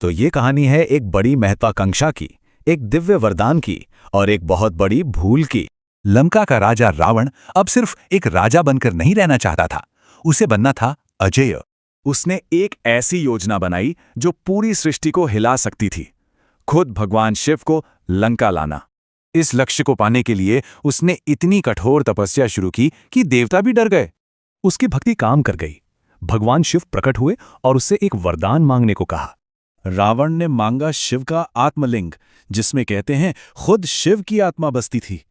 तो ये कहानी है एक बड़ी महत्वाकांक्षा की, एक दिव्य वरदान की और एक बहुत बड़ी भूल की। लंका का राजा रावण अब सिर्फ एक राजा बनकर नहीं रहना चाहता था, उसे बनना था अजेय। उसने एक ऐसी योजना बनाई जो पूरी सृष्टि को हिला सकती थी, खुद भगवान शिव को लंका लाना। इस लक्ष्य को पाने के लिए उसने इतनी कठोर तपस्या शुरू की कि देवता भी डर गए। उसकी भक्ति काम कर गई। भगवान शिव प्रकट हुए और उससे एक वरदान मांगने को कहा। रावण ने मांगा शिव का आत्मलिंग, जिसमें कहते हैं खुद शिव की आत्मा बसती थी।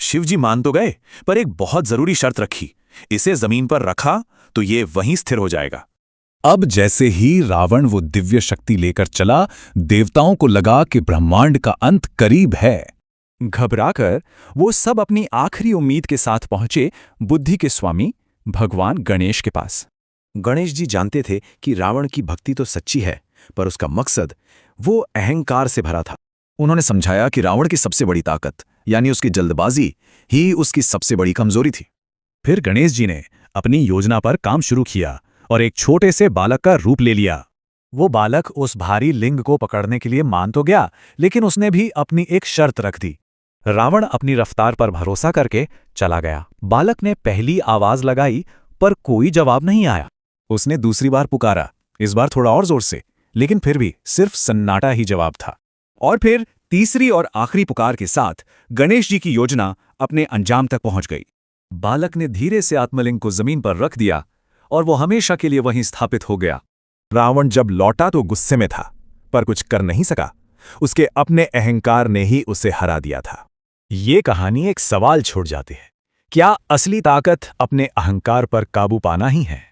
शिवजी मान तो गए, पर एक बहुत जरूरी शर्त रखी, इसे जमीन पर रखा तो ये वहीं स्थिर हो जाएगा। अब जैसे ही रावण वो दिव्य शक्ति लेकर चला, देवताओं को लगा कि ब्रह्मांड का अंत करीब है। घबराकर वो सब अपनी आखिरी उम्मीद के साथ पहुंचे बुद्धि के स्वामी भगवान गणेश के पास। गणेश जी जानते थे कि रावण की भक्ति तो सच्ची है, पर उसका मकसद वो अहंकार से भरा था। उन्होंने समझाया कि रावण की सबसे बड़ी ताकत यानी उसकी जल्दबाजी ही उसकी सबसे बड़ी कमजोरी थी। फिर गणेश जी ने अपनी योजना पर काम शुरू किया और एक छोटे से बालक का रूप ले लिया। वो बालक उस भारी लिंग को पकड़ने के लिए मान तो गया, लेकिन उसने भी अपनी एक शर्त रख दी। रावण अपनी रफ्तार पर भरोसा करके चला गया। बालक ने पहली आवाज लगाई, पर कोई जवाब नहीं आया। उसने दूसरी बार पुकारा, इस बार थोड़ा और जोर से, लेकिन फिर भी सिर्फ सन्नाटा ही जवाब था। और फिर तीसरी और आखिरी पुकार के साथ गणेश जी की योजना अपने अंजाम तक पहुंच गई। बालक ने धीरे से आत्मलिंग को जमीन पर रख दिया और वो हमेशा के लिए वहीं स्थापित हो गया। रावण जब लौटा तो गुस्से में था, पर कुछ कर नहीं सका। उसके अपने अहंकार ने ही उसे हरा दिया था। ये कहानी एक सवाल छोड़ जाती है, क्या असली ताकत अपने अहंकार पर काबू पाना ही है?